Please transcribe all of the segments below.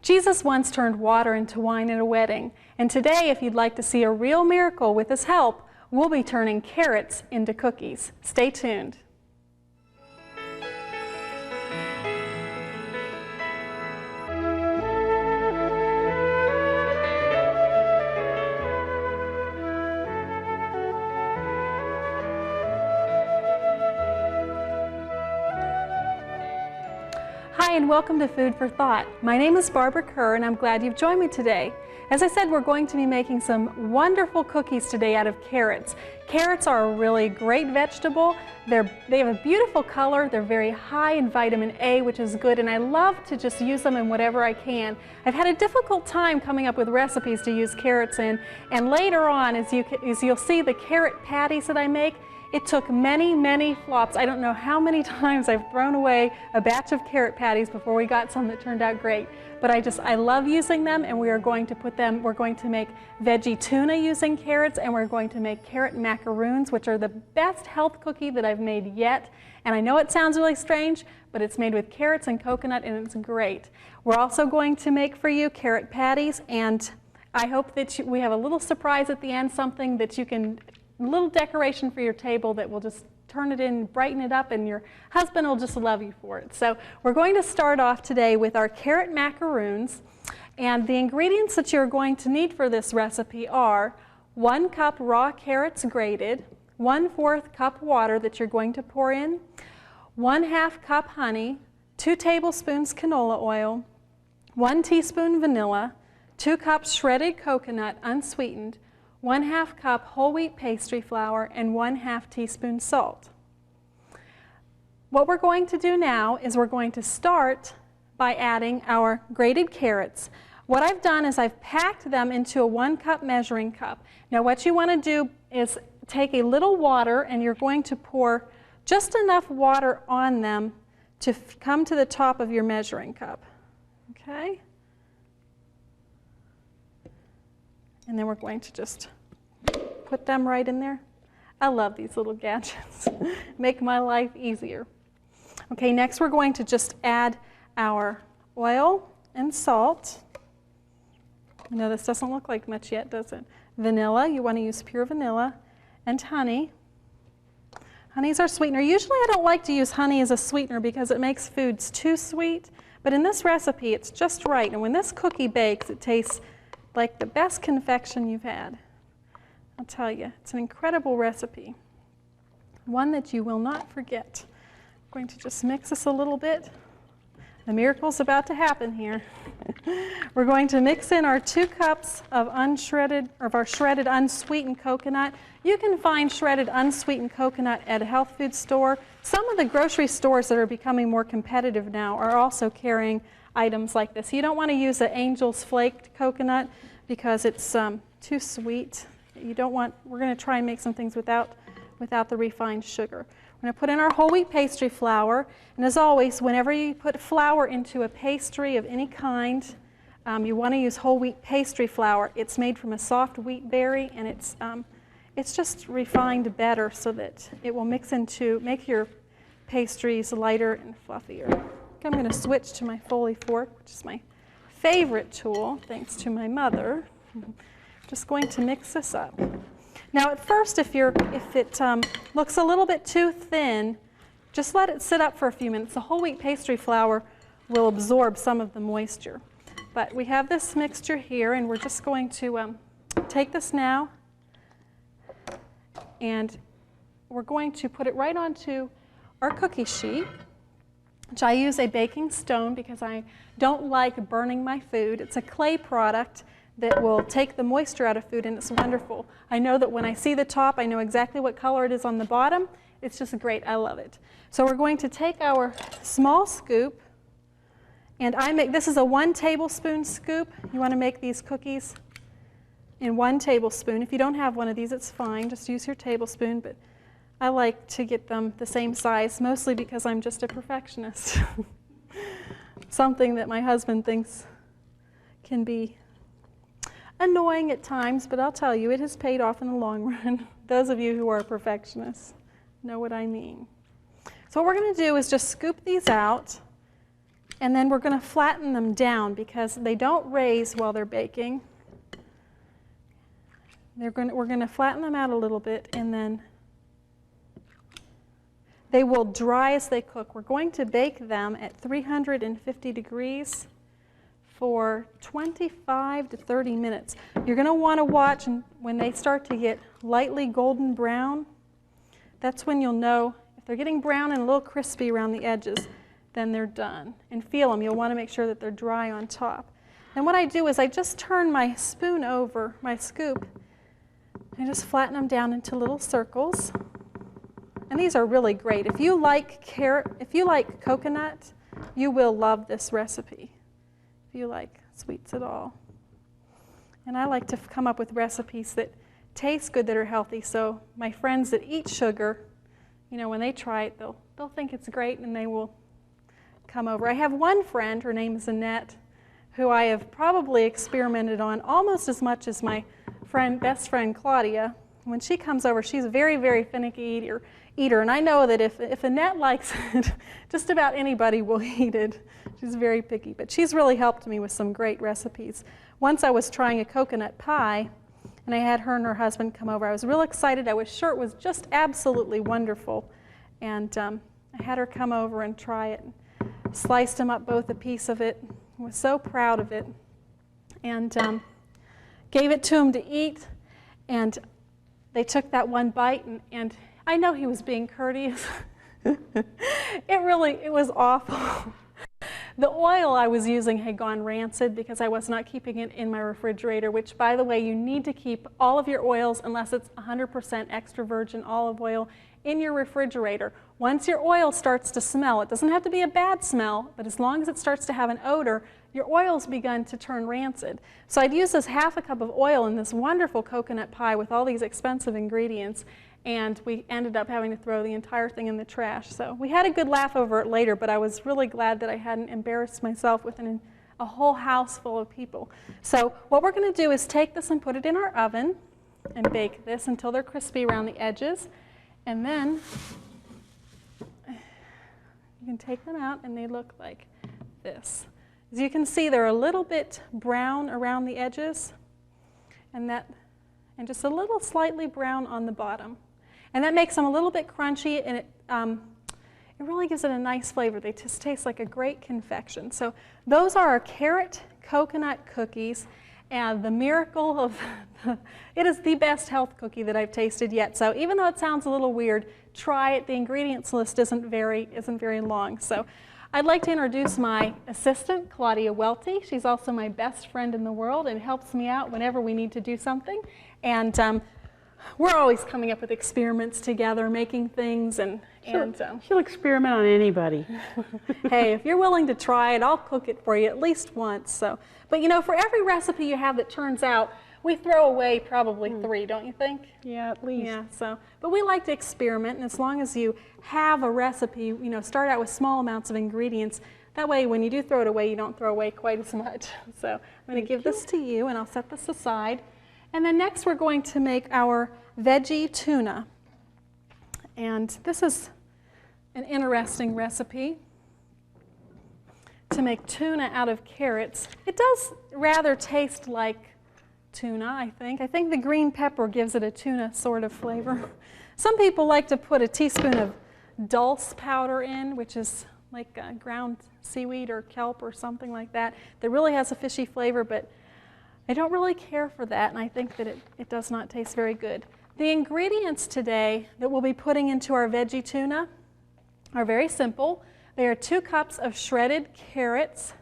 Jesus once turned water into wine at a wedding, and today, if you'd like to see a real miracle with his help, we'll be turning carrots into cookies. Stay tuned. Hi, and welcome to Food for Thought. My name is Barbara Kerr, and I'm glad you've joined me today. As I said, we're going to be making some wonderful cookies today out of carrots. Carrots are a really great vegetable. They have a beautiful color. They're very high in vitamin A, which is good, and I love to just use them in whatever I can. I've had a difficult time coming up with recipes to use carrots in, and later on, as you'll see the carrot patties that I make, it took many, many flops. I don't know how many times I've thrown away a batch of carrot patties before we got some that turned out great. But I love using them, and we're going to make veggie tuna using carrots, and we're going to make carrot macaroons, which are the best health cookie that I've made yet. And I know it sounds really strange, but it's made with carrots and coconut, and it's great. We're also going to make for you carrot patties, and I hope that we have a little surprise at the end, something that you can, a little decoration for your table that will just turn it in, brighten it up, and your husband will just love you for it. So we're going to start off today with our carrot macaroons, and the ingredients that you're going to need for this recipe are 1 cup raw carrots grated, 1/4 cup water that you're going to pour in, 1/2 cup honey, 2 tablespoons canola oil, 1 teaspoon vanilla, 2 cups shredded coconut unsweetened, 1/2 cup whole wheat pastry flour, and 1/2 teaspoon salt. What we're going to do now is we're going to start by adding our grated carrots. What I've done is I've packed them into a 1 cup measuring cup. Now what you want to do is take a little water, and you're going to pour just enough water on them to come to the top of your measuring cup. Okay? And then we're going to just put them right in there. I love these little gadgets. Make my life easier. Okay, next we're going to just add our oil and salt. I know this doesn't look like much yet, does it? Vanilla, you want to use pure vanilla, and honey. Honey's our sweetener. Usually I don't like to use honey as a sweetener because it makes foods too sweet, but in this recipe it's just right. And when this cookie bakes, it tastes like the best confection you've had. I'll tell you, it's an incredible recipe, one that you will not forget. I'm going to just mix this a little bit. The miracle's about to happen here. We're going to mix in our 2 cups of our shredded unsweetened coconut. You can find shredded unsweetened coconut at a health food store. Some of the grocery stores that are becoming more competitive now are also carrying items like this. You don't want to use the Angel's flaked coconut because it's too sweet. We're going to try and make some things without the refined sugar. We're going to put in our whole wheat pastry flour, and as always, whenever you put flour into a pastry of any kind, you want to use whole wheat pastry flour. It's made from a soft wheat berry, and it's just refined better so that it will make your pastries lighter and fluffier. I'm going to switch to my Foley fork, which is my favorite tool, thanks to my mother. Just going to mix this up. Now at first, if it looks a little bit too thin, just let it sit up for a few minutes. The whole wheat pastry flour will absorb some of the moisture. But we have this mixture here, and we're just going to take this now, and we're going to put it right onto our cookie sheet, which I use a baking stone because I don't like burning my food. It's a clay product that will take the moisture out of food, and it's wonderful. I know that when I see the top, I know exactly what color it is on the bottom. It's just great. I love it. So we're going to take our small scoop, and this is a 1 tablespoon scoop. You want to make these cookies in 1 tablespoon. If you don't have one of these, it's fine. Just use your tablespoon, but I like to get them the same size, mostly because I'm just a perfectionist. Something that my husband thinks can be annoying at times, but I'll tell you, it has paid off in the long run. Those of you who are perfectionists know what I mean. So what we're going to do is just scoop these out, And then we're going to flatten them down because they don't raise while they're baking. We're going to flatten them out a little bit, and then they will dry as they cook. We're going to bake them at 350 degrees for 25 to 30 minutes. You're going to want to watch when they start to get lightly golden brown. That's when you'll know if they're getting brown and a little crispy around the edges, then they're done. And feel them. You'll want to make sure that they're dry on top. And what I do is I just turn my spoon over, my scoop, and just flatten them down into little circles. And these are really great. If you like coconut, you will love this recipe. If you like sweets at all. And I like to come up with recipes that taste good, that are healthy, so my friends that eat sugar, you know, when they try it, they'll think it's great and they will come over. I have one friend, her name is Annette, who I have probably experimented on almost as much as my best friend Claudia. When she comes over, she's a very, very finicky eater, and I know that if Annette likes it, just about anybody will eat it. She's very picky, but she's really helped me with some great recipes. Once I was trying a coconut pie, and I had her and her husband come over. I was real excited. I was sure it was just absolutely wonderful, and I had her come over and try it. Sliced them up both, a piece of it. I was so proud of it, and gave it to him to eat, and they took that one bite, and I know he was being courteous. It was awful. The oil I was using had gone rancid because I was not keeping it in my refrigerator, which, by the way, you need to keep all of your oils, unless it's 100% extra virgin olive oil, in your refrigerator. Once your oil starts to smell, it doesn't have to be a bad smell, but as long as it starts to have an odor, your oil's begun to turn rancid. So I'd use this half a cup of oil in this wonderful coconut pie with all these expensive ingredients, and we ended up having to throw the entire thing in the trash. So we had a good laugh over it later, but I was really glad that I hadn't embarrassed myself with a whole house full of people. So what we're going to do is take this and put it in our oven and bake this until they're crispy around the edges. And then you can take them out and they look like this. As you can see, they're a little bit brown around the edges and just a little slightly brown on the bottom. And that makes them a little bit crunchy, and it really gives it a nice flavor. They just taste like a great confection. So those are our carrot coconut cookies, and the miracle of it is the best health cookie that I've tasted yet. So even though it sounds a little weird, try it. The ingredients list isn't very long. So I'd like to introduce my assistant, Claudia Welty. She's also my best friend in the world and helps me out whenever we need to do something. And we're always coming up with experiments together, making things, and she'll experiment on anybody. Hey, if you're willing to try it, I'll cook it for you at least once. So, but you know, for every recipe you have that turns out, we throw away probably 3, don't you think? Yeah, at least. Yeah. So, but we like to experiment, and as long as you have a recipe, you know, start out with small amounts of ingredients. That way, when you do throw it away, you don't throw away quite as much. So, I'm going to give this to you, and I'll set this aside. And then next we're going to make our veggie tuna. And this is an interesting recipe to make tuna out of carrots. It does rather taste like tuna, I think. I think the green pepper gives it a tuna sort of flavor. Some people like to put a teaspoon of dulse powder in, which is like ground seaweed or kelp or something like that. That really has a fishy flavor, but I don't really care for that, and I think that it does not taste very good. The ingredients today that we'll be putting into our veggie tuna are very simple. They are 2 cups of shredded carrots.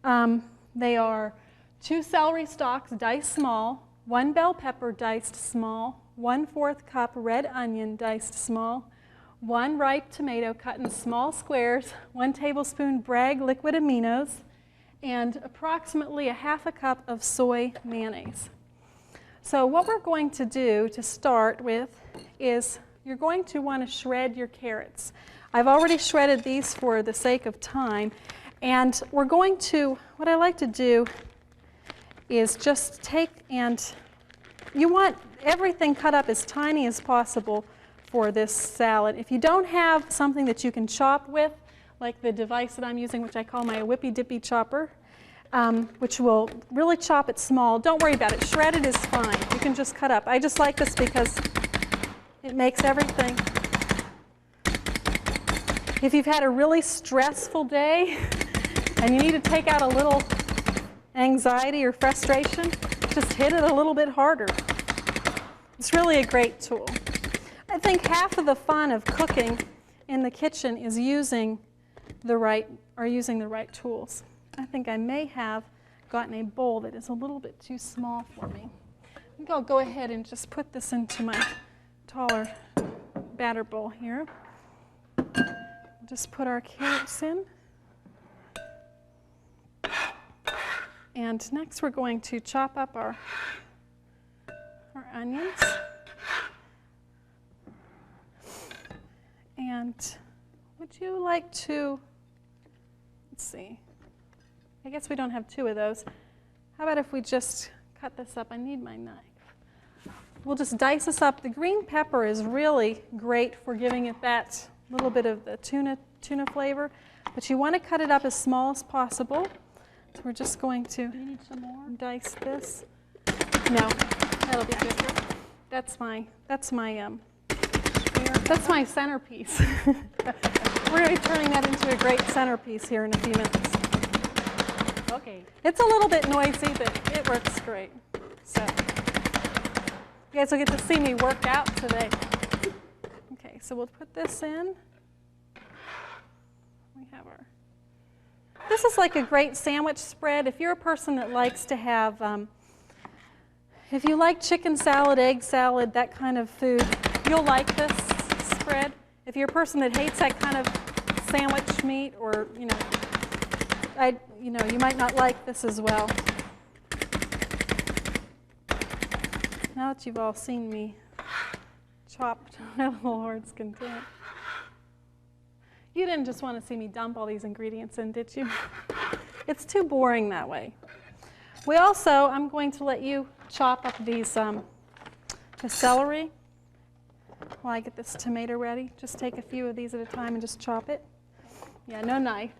They are 2 celery stalks diced small, 1 bell pepper diced small, 1/4 cup red onion diced small, 1 ripe tomato cut in small squares, 1 tablespoon Bragg liquid aminos, and approximately 1/2 cup of soy mayonnaise. So what we're going to do to start with is you're going to want to shred your carrots. I've already shredded these for the sake of time, and we're going to, what I like to do is just take, and you want everything cut up as tiny as possible for this salad. If you don't have something that you can chop with, like the device that I'm using, which I call my Whippy Dippy chopper, which will really chop it small. Don't worry about it. Shredded is fine. You can just cut up. I just like this because it makes everything. If you've had a really stressful day and you need to take out a little anxiety or frustration, just hit it a little bit harder. It's really a great tool. I think half of the fun of cooking in the kitchen is using the right tools. I think I may have gotten a bowl that is a little bit too small for me. I think I'll go ahead and just put this into my taller batter bowl here. We'll just put our carrots in. And next we're going to chop up our onions. And would you like to, let's see, I guess we don't have two of those. How about if we just cut this up? I need my knife. We'll just dice this up. The green pepper is really great for giving it that little bit of the tuna flavor, but you want to cut it up as small as possible. So we're just going to dice this. No, that'll be good. That's my centerpiece. We're going to be turning that into a great centerpiece here in a few minutes. Okay. It's a little bit noisy, but it works great. So you guys will get to see me work out today. Okay, so we'll put this in. We have our. This is like a great sandwich spread. If you're a person that likes to have, if you like chicken salad, egg salad, that kind of food, you'll like this spread. If you're a person that hates that kind of sandwich meat, or you might not like this as well. Now that you've all seen me chop to my little heart's content, you didn't just want to see me dump all these ingredients in, did you? It's too boring that way. I'm going to let you chop up these the celery while I get this tomato ready. Just take a few of these at a time and just chop it. Yeah, no knife.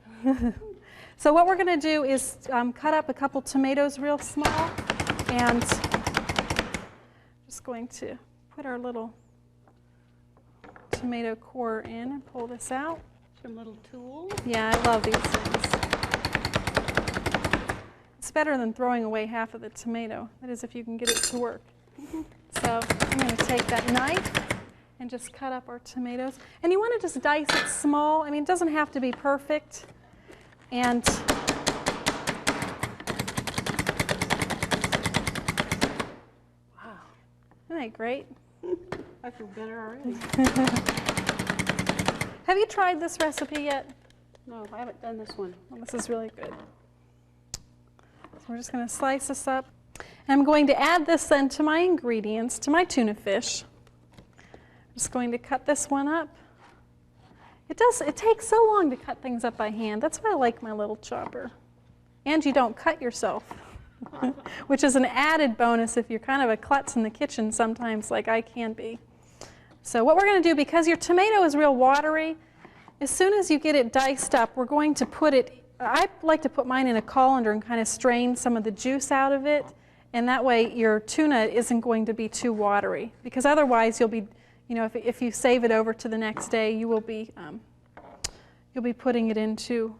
So what we're going to do is cut up a couple tomatoes real small, and just going to put our little tomato core in and pull this out. Some little tool. Yeah, I love these things. It's better than throwing away half of the tomato. That is, if you can get it to work. So I'm going to take that knife and just cut up our tomatoes. And you want to just dice it small. I mean, it doesn't have to be perfect. And wow, isn't that great? I feel better already. Have you tried this recipe yet? No, I haven't done this one. Well, this is really good. So we're just going to slice this up. And I'm going to add this then to my ingredients, to my tuna fish. I'm just going to cut this one up. It takes so long to cut things up by hand. That's why I like my little chopper. And you don't cut yourself, which is an added bonus if you're kind of a klutz in the kitchen sometimes, like I can be. So what we're going to do, because your tomato is real watery, as soon as you get it diced up, we're going to put it, I like to put mine in a colander and kind of strain some of the juice out of it, and that way your tuna isn't going to be too watery, because otherwise you'll be, if you save it over to the next day, you'll be putting it into,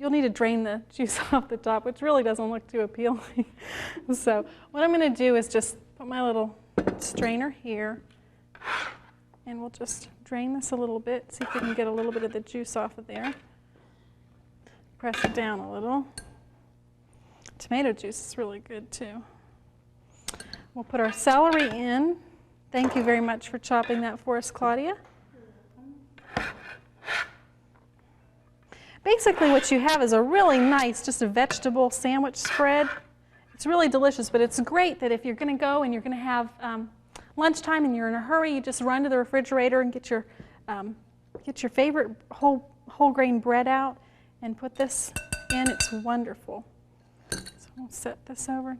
you'll need to drain the juice off the top, which really doesn't look too appealing. So what I'm going to do is just put my little strainer here, and we'll just drain this a little bit, see if we can get a little bit of the juice off of there. Press it down a little. Tomato juice is really good too. We'll put our celery in. Thank you very much for chopping that for us, Claudia. Basically what you have is a really nice, just a vegetable sandwich spread. It's really delicious, but it's great that if you're going to go and you're going to have lunchtime and you're in a hurry, you just run to the refrigerator and get your favorite whole grain bread out and put this in. It's wonderful. So we'll set this over.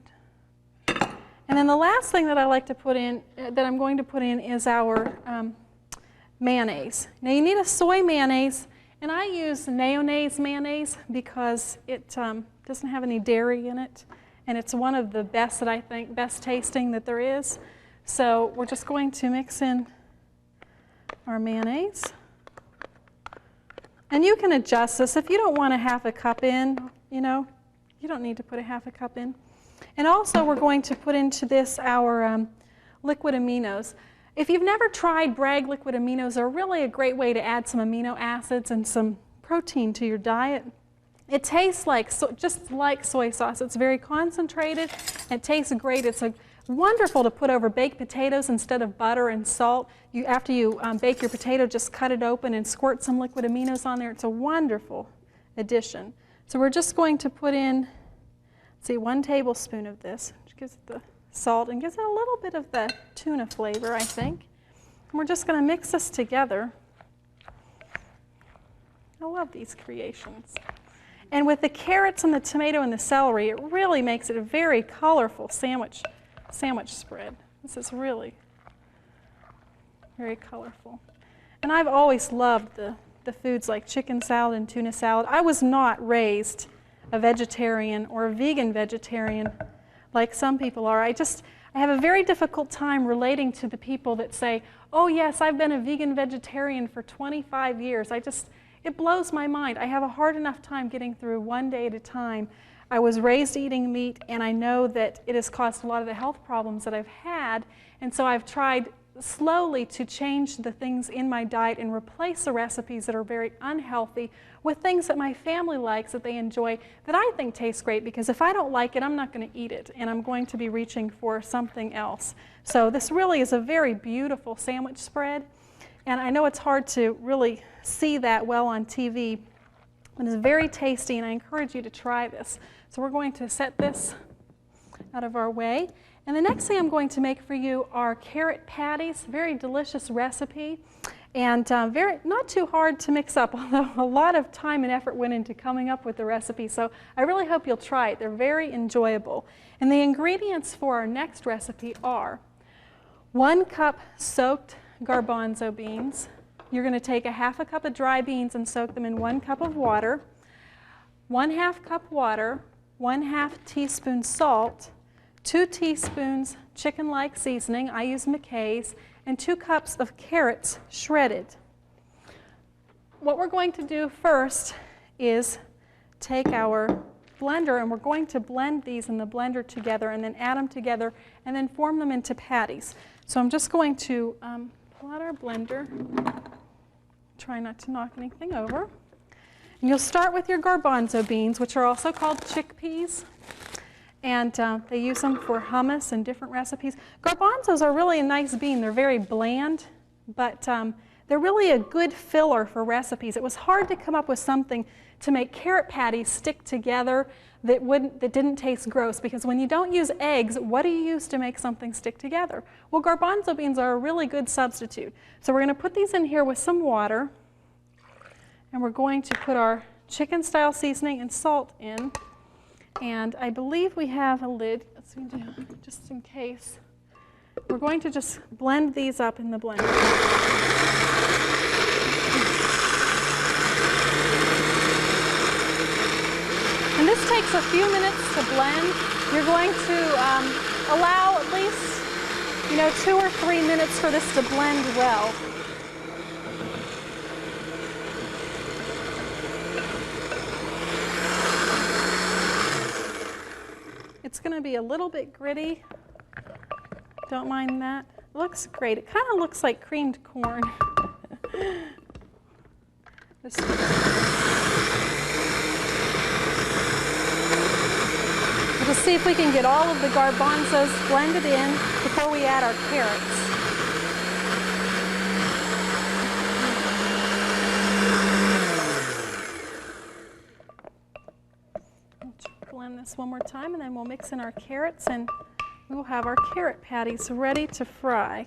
And then the last thing that I like to put in, that I'm going to put in, is our mayonnaise. Now you need a soy mayonnaise, And I use mayonnaise because it doesn't have any dairy in it. And it's one of the best that I think, best tasting that there is. So we're just going to mix in our mayonnaise. And you can adjust this. If you don't want a half a cup in, you don't need to put a half a cup in. And also we're going to put into this our liquid aminos. If you've never tried Bragg liquid aminos, they're really a great way to add some amino acids and some protein to your diet. It tastes like just like soy sauce. It's very concentrated. It tastes great. It's wonderful to put over baked potatoes instead of butter and salt. After you bake your potato, just cut it open and squirt some liquid aminos on there. It's a wonderful addition. So we're just going to put in, let's see, 1 tablespoon of this, which gives it the salt and gives it a little bit of the tuna flavor, I think. And we're just going to mix this together. I love these creations. And with the carrots and the tomato and the celery, it really makes it a very colorful sandwich spread. This is really very colorful. And I've always loved the foods like chicken salad and tuna salad. I was not raised a vegetarian or a vegan vegetarian like some people are. I have a very difficult time relating to the people that say, oh yes, I've been a vegan vegetarian for 25 years. It blows my mind. I have a hard enough time getting through one day at a time. I was raised eating meat, and I know that it has caused a lot of the health problems that I've had, and so I've tried slowly to change the things in my diet and replace the recipes that are very unhealthy with things that my family likes, that they enjoy, that I think taste great, because if I don't like it, I'm not going to eat it, and I'm going to be reaching for something else. So this really is a very beautiful sandwich spread, and I know it's hard to really see that well on TV, but it's very tasty, and I encourage you to try this. So we're going to set this out of our way. And the next thing I'm going to make for you are carrot patties. Very delicious recipe, and not too hard to mix up, although a lot of time and effort went into coming up with the recipe. So I really hope you'll try it. They're very enjoyable. And the ingredients for our next recipe are 1 cup soaked garbanzo beans. You're going to take a half a cup of dry beans and soak them in 1 cup of water, 1/2 cup water, 1/2 teaspoon salt, 2 teaspoons chicken-like seasoning, I use McKay's, and 2 cups of carrots shredded. What we're going to do first is take our blender, and we're going to blend these in the blender together and then add them together and then form them into patties. So I'm just going to pull out our blender, try not to knock anything over. And you'll start with your garbanzo beans, which are also called chickpeas. And they use them for hummus and different recipes. Garbanzos are really a nice bean. They're very bland, but they're really a good filler for recipes. It was hard to come up with something to make carrot patties stick together that didn't taste gross, because when you don't use eggs, what do you use to make something stick together? Well, garbanzo beans are a really good substitute. So we're going to put these in here with some water, and we're going to put our chicken-style seasoning and salt in. And I believe we have a lid, let's see, just in case. We're going to just blend these up in the blender. And this takes a few minutes to blend. You're going to allow at least 2 or 3 minutes for this to blend well. It's going to be a little bit gritty. Don't mind that. It looks great. It kind of looks like creamed corn. We'll just see if we can get all of the garbanzos blended in before we add our carrots. Blend this one more time, and then we'll mix in our carrots, and we'll have our carrot patties ready to fry.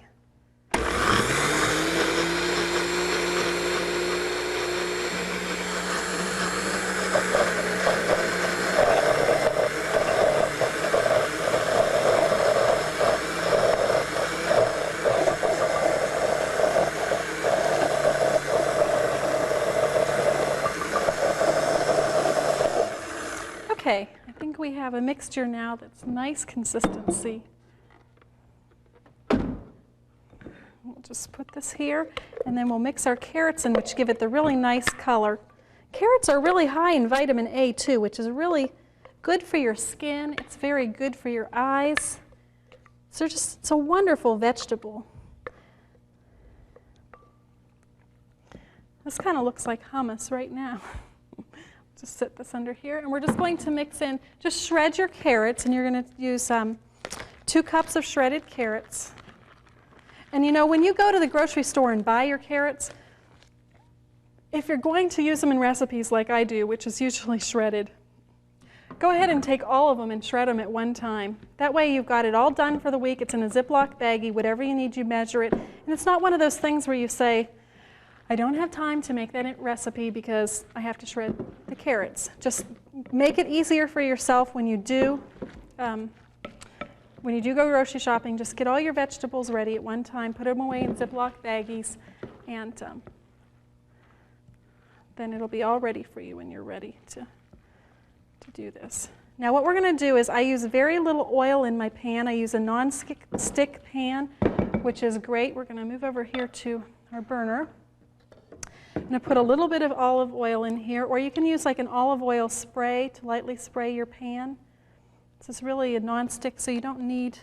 Okay, I think we have a mixture now that's nice consistency. We'll just put this here, and then we'll mix our carrots in, which give it the really nice color. Carrots are really high in vitamin A too, which is really good for your skin. It's very good for your eyes. So it's a wonderful vegetable. This kind of looks like hummus right now. Just set this under here, and we're just going to mix in, just shred your carrots, and you're going to use 2 cups of shredded carrots. And you know, when you go to the grocery store and buy your carrots, if you're going to use them in recipes like I do, which is usually shredded, go ahead and take all of them and shred them at one time. That way you've got it all done for the week. It's in a Ziploc baggie. Whatever you need, you measure it. And it's not one of those things where you say, I don't have time to make that recipe because I have to shred the carrots. Just make it easier for yourself when you do go grocery shopping. Just get all your vegetables ready at one time, put them away in Ziploc baggies, and then it'll be all ready for you when you're ready to do this. Now what we're going to do is I use very little oil in my pan. I use a non-stick pan, which is great. We're going to move over here to our burner. I'm going to put a little bit of olive oil in here, or you can use like an olive oil spray to lightly spray your pan. This is really a non-stick, so you don't need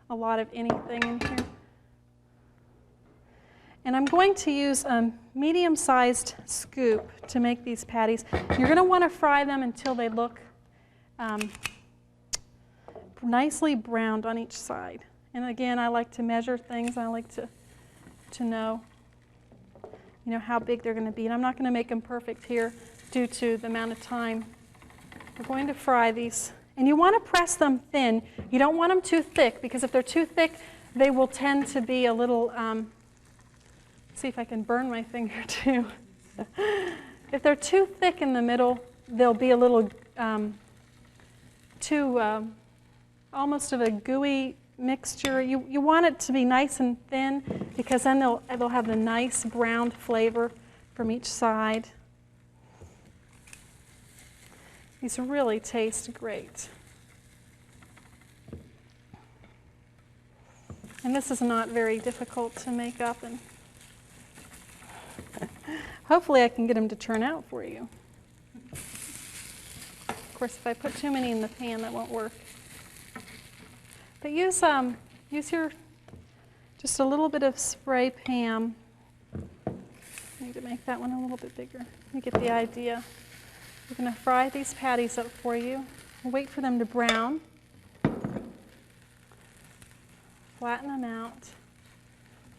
a lot of anything in here. And I'm going to use a medium-sized scoop to make these patties. You're going to want to fry them until they look nicely browned on each side. And again, I like to measure things. I like to know, you know, how big they're going to be. And I'm not going to make them perfect here due to the amount of time. We're going to fry these. And you want to press them thin. You don't want them too thick, because if they're too thick, they will tend to be a little, see if I can burn my finger too. If they're too thick in the middle, they'll be a little almost of a gooey mixture. You want it to be nice and thin, because then they'll have the nice browned flavor from each side. These really taste great. And this is not very difficult to make up, and hopefully I can get them to turn out for you. Of course, if I put too many in the pan, that won't work. But use your, just a little bit of spray Pam. I need to make that one a little bit bigger. You get the idea. We're going to fry these patties up for you. We'll wait for them to brown. Flatten them out.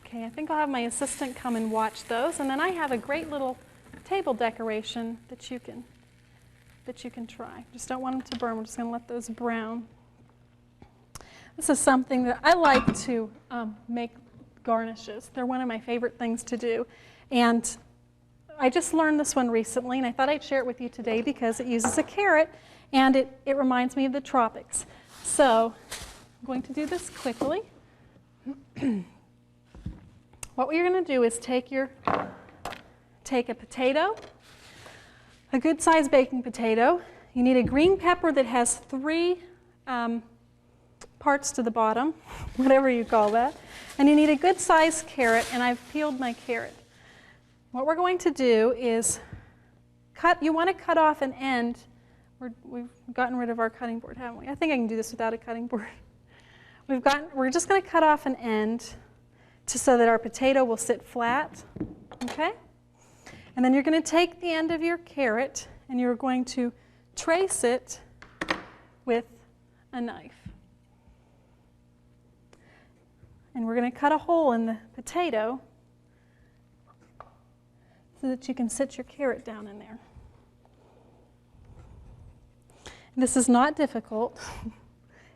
Okay, I think I'll have my assistant come and watch those, and then I have a great little table decoration that you can try. Just don't want them to burn. We're just going to let those brown. This is something that I like to make garnishes. They're one of my favorite things to do, and I just learned this one recently, and I thought I'd share it with you today because it uses a carrot, and it reminds me of the tropics. So I'm going to do this quickly. What we're going to do is take a potato, a good-sized baking potato. You need a green pepper that has 3 parts to the bottom, whatever you call that. And you need a good-sized carrot, and I've peeled my carrot. What we're going to do is you want to cut off an end. We've gotten rid of our cutting board, haven't we? I think I can do this without a cutting board. We're just going to cut off an end so that our potato will sit flat, okay? And then you're going to take the end of your carrot and you're going to trace it with a knife. And we're going to cut a hole in the potato so that you can sit your carrot down in there. This is not difficult.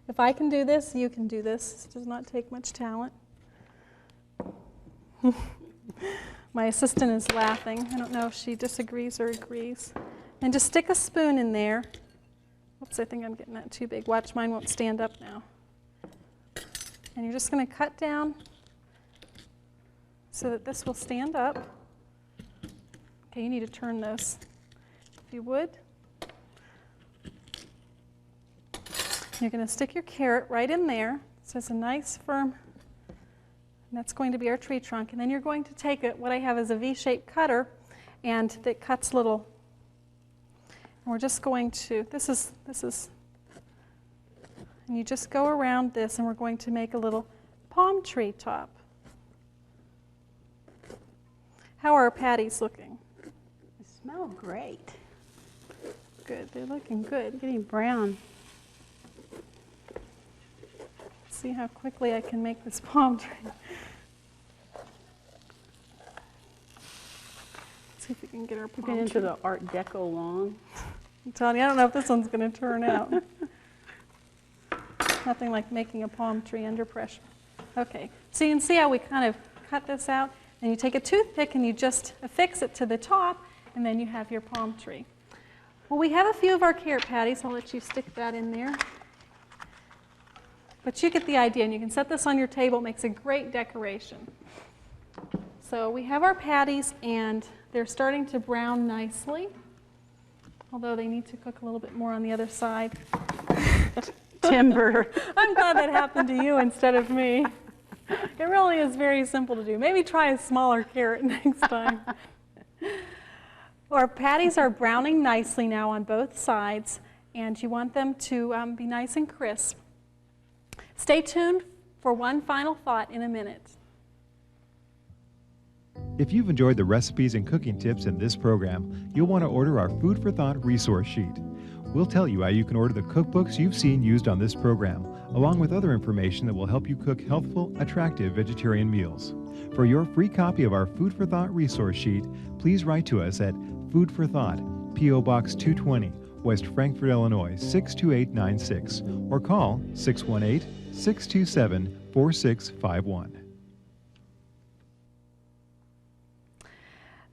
If I can do this, you can do this. This does not take much talent. My assistant is laughing. I don't know if she disagrees or agrees. And just stick a spoon in there. Oops, I think I'm getting that too big. Watch, mine won't stand up now. And you're just going to cut down so that this will stand up. Okay, you need to turn this, if you would. You're going to stick your carrot right in there. So it's a nice firm, and that's going to be our tree trunk. And then you're going to take it, what I have is a V-shaped cutter, and that cuts little, and we're just going to, this is, and you just go around this, and we're going to make a little palm tree top. How are our patties looking? They smell great. Good, they're looking good. Getting brown. See how quickly I can make this palm tree. See if we can get our palm Get into tree. the Art Deco lawn. I'm telling you, I don't know if this one's going to turn out. Nothing like making a palm tree under pressure. Okay, so you can see how we kind of cut this out, and you take a toothpick and you just affix it to the top, and then you have your palm tree. Well, we have a few of our carrot patties. I'll let you stick that in there. But you get the idea, and you can set this on your table. It makes a great decoration. So we have our patties, and they're starting to brown nicely, although they need to cook a little bit more on the other side. Timber. I'm glad that happened to you instead of me. It really is very simple to do. Maybe try a smaller carrot next time. Our patties are browning nicely now on both sides, and you want them to be nice and crisp. Stay tuned for one final thought in a minute. If you've enjoyed the recipes and cooking tips in this program, you'll want to order our Food for Thought resource sheet. We'll tell you how you can order the cookbooks you've seen used on this program, along with other information that will help you cook healthful, attractive vegetarian meals. For your free copy of our Food for Thought resource sheet, please write to us at Food for Thought, P.O. Box 220, West Frankfort, Illinois 62896, or call 618-627-4651.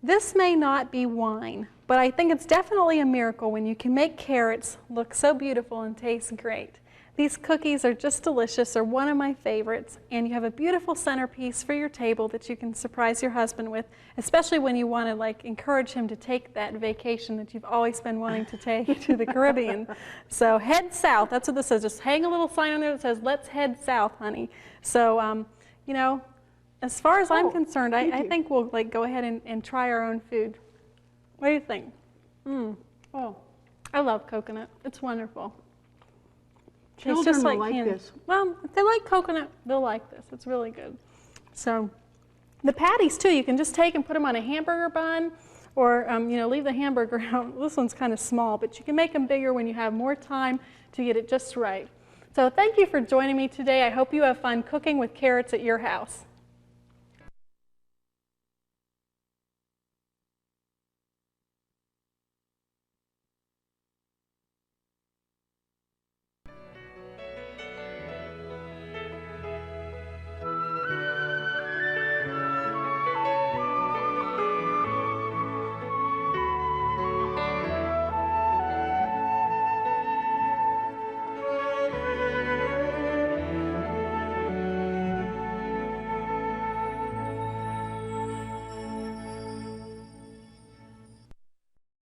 This may not be wine, but I think it's definitely a miracle when you can make carrots look so beautiful and taste great. These cookies are just delicious. They're one of my favorites, and you have a beautiful centerpiece for your table that you can surprise your husband with, especially when you want to encourage him to take that vacation that you've always been wanting to take to the Caribbean. So head south. That's what this says. Just hang a little sign on there that says, "Let's head south, honey." So, you know, as far as I'm concerned, I think we'll go ahead and try our own food. What do you think? Oh, I love coconut. It's wonderful. children Tastes just will like like candy. this. Well, if they like coconut, they'll like this. It's really good. So the patties, too, you can just take and put them on a hamburger bun, or you know, leave the hamburger out. This one's kind of small, but you can make them bigger when you have more time to get it just right. So thank you for joining me today. I hope you have fun cooking with carrots at your house.